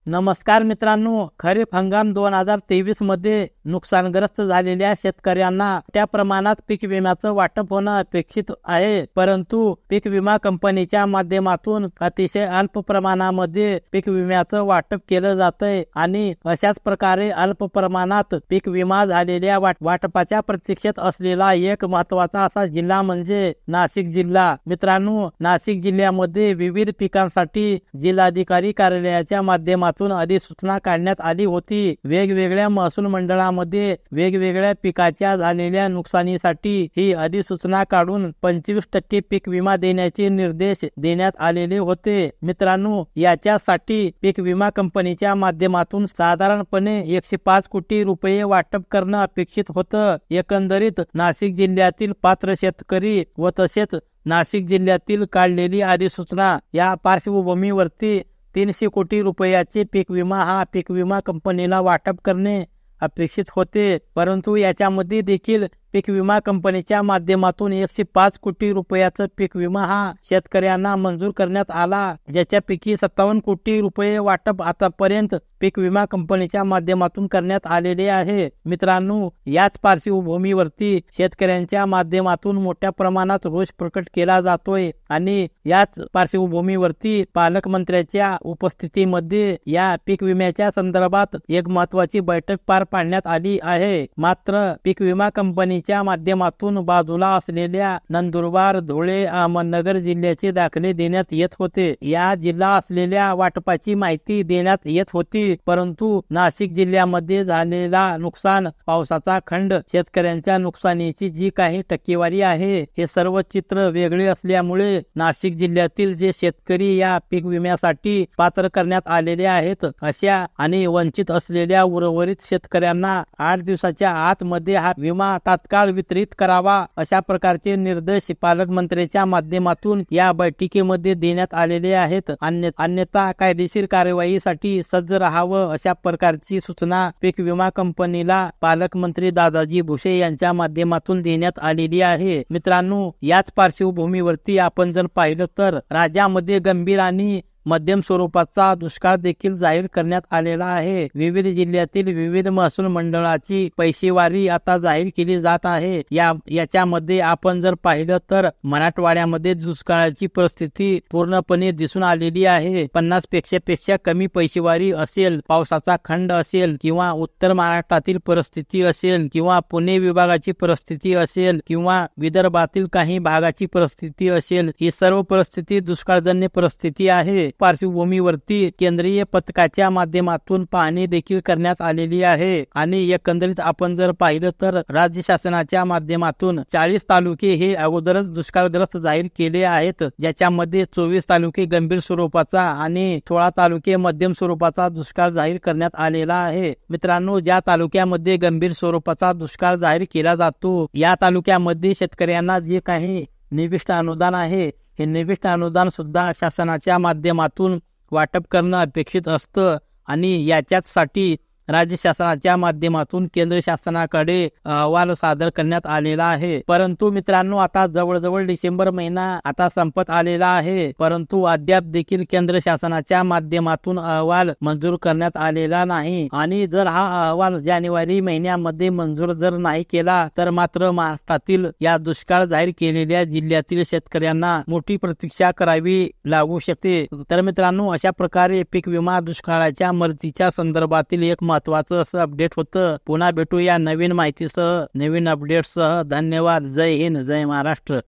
नमस्कार मित्रांनो, खरीप हंगाम 2023 मध्ये नुकसानग्रस्त झालेल्या शेतकऱ्यांना त्या प्रमाणात पीक विम्याचं वाटप होणं अपेक्षित आहे, परंतु पीक विमा कंपनीच्या माध्यमातून अतिशय अल्प प्रमाणामध्ये पीक विम्याचं वाटप केलं जातंय आणि अशाच प्रकारे अल्प प्रमाणात पीक विमा झालेल्या वाटपाच्या प्रतीक्षेत असलेला एक महत्वाचा असा जिल्हा म्हणजे नाशिक जिल्हा. मित्रांनो, नाशिक जिल्ह्यामध्ये विविध पिकांसाठी जिल्हाधिकारी कार्यालयाच्या माध्यमातून अधिसूचना काढण्यात आली होती. वेगवेगळ्या महसूल मंडळामध्ये वेगवेगळ्या पिकाच्या झालेल्या नुकसानीसाठी ही अधिसूचना काढून 25% पीक विमा देण्याचे निर्देश देण्यात आलेले होते. मित्रांनो, याच्यासाठी पीक विमा कंपनीच्या माध्यमातून साधारणपणे 105 कोटी रुपये वाटप करणं अपेक्षित होतं. एकंदरीत नाशिक जिल्ह्यातील पात्र शेतकरी व तसेच नाशिक जिल्ह्यातील काढलेली अधिसूचना या पार्श्वभूमीवरती 300 कोटी रुपयाचे पीक विमा कंपनीला वाटप करणे अपेक्षित होते, परंतु याच्यामध्ये देखील पीक विमा कंपनीच्या माध्यमातून 105 कोटी रुपयाचा पीक विमा हा शेतकऱ्यांना मंजूर करण्यात आला, ज्याच्यापैकी 57 कोटी रुपये वाटप आतापर्यंत पीक विमा कंपनीच्या माध्यमातून करण्यात आलेले आहे. मित्रांनो, याच पार्श्वभूमीवरती शेतकऱ्यांच्या माध्यमातून मोठ्या प्रमाणात रोष प्रकट केला जातोय आणि याच पार्श्वभूमीवरती पालकमंत्र्यांच्या उपस्थितीमध्ये या पीक विम्याच्या संदर्भात एक महत्वाची बैठक पार पाडण्यात आली आहे. मात्र पीक विमा कंपनी च्या माध्यमातून बाजूला असलेल्या नंदुरबार, धुळे, अहमदनगर जिल्ह्याचे दाखले देण्यात येत होते. या जिल्हा असलेल्या वाटपाची माहिती देण्यात येत होती, परंतु नाशिक जिल्ह्यामध्ये झालेला नुकसान, पावसाचा खंड, शेतकऱ्यांच्या नुकसानीची जी काही टक्केवारी आहे, हे सर्व चित्र वेगळे असल्यामुळे नाशिक जिल्ह्यातील जे शेतकरी या पीक विम्यासाठी पात्र करण्यात आलेले आहेत, अशा आणि वंचित असलेल्या उर्वरित शेतकऱ्यांना 8 दिवसाच्या आतमध्ये हा विमा तात्काळ वितरित करावा, अशा प्रकारचे निर्देश पालकमंत्र्यांच्या माध्यमातून या बैठकीमध्ये देण्यात आलेले आहेत. अन्यथा कायदेशीर कार्यवाहीसाठी सज्ज राहावं, अशा प्रकारची सूचना पीक विमा कंपनीला पालकमंत्री दादाजी भुसे यांच्या माध्यमातून देण्यात आलेली आहे. मित्रांनो, याच पार्श्वभूमीवरती आपण जर पाहिलं तर राज्यामध्ये गंभीर आणि मध्यम स्वरूपाचा दुष्काळ देखील जाहीर करण्यात आलेला आहे. विविध जिल्ह्यातील विविध महसूल मंडळाची पैसेवारी आता जाहीर केली जात आहे. याच्यामध्ये आपण जर पाहिलं तर मराठवाड्यामध्ये दुष्काळाची परिस्थिती पूर्णपणे दिसून आलेली आहे. 50 पेक्षा कमी पैसेवारी असेल, पावसाचा खंड असेल, किंवा उत्तर महाराष्ट्रातील परिस्थिती असेल, किंवा पुणे विभागाची परिस्थिती असेल, किंवा विदर्भातील काही भागाची परिस्थिती असेल, ही सर्व परिस्थिती दुष्काळजन्य परिस्थिती आहे. पार्श्वभूमीवरती केंद्रीय पथकाच्या माध्यमातून पाहणी देखील करण्यात आलेली आहे आणि एकंदरीत आपण जर पाहिलं तर राज्य शासनाच्या माध्यमातून 40 तालुके हे अगोदरच दुष्काळग्रस्त जाहीर केले आहेत, ज्याच्यामध्ये 24 तालुके गंभीर स्वरूपाचा आणि 16 तालुके मध्यम स्वरूपाचा दुष्काळ जाहीर करण्यात आलेला आहे. मित्रांनो, ज्या तालुक्यामध्ये गंभीर स्वरूपाचा दुष्काळ जाहीर केला जातो, या तालुक्यामध्ये शेतकऱ्यांना जे काही निविष्ट अनुदान आहे, हे निविष्ट अनुदान सुद्धा शासनाच्या माध्यमातून वाटप करणं अपेक्षित असतं आणि याच्यासाठी राज्य शासनाच्या माध्यमातून केंद्र शासनाकडे अहवाल सादर करण्यात आलेला आहे. परंतु मित्रांनो, आता जवळजवळ डिसेंबर महिना आता संपत आलेला आहे, परंतु अद्याप देखील केंद्र शासनाच्या माध्यमातून अहवाल मंजूर करण्यात आलेला नाही आणि जर हा अहवाल जानेवारी महिन्यामध्ये मंजूर जर नाही केला तर मात्र महाराष्ट्रातील या दुष्काळ जाहीर केलेल्या जिल्ह्यातील शेतकऱ्यांना मोठी प्रतीक्षा करावी लागू शकते. तर मित्रांनो, अशा प्रकारे पीक विमा दुष्काळाच्या मदतीच्या संदर्भातील एक महत्वाचं असं अपडेट होतं. पुन्हा भेटूया नवीन माहितीसह, नवीन अपडेटसह. धन्यवाद. जय हिंद, जय महाराष्ट्र.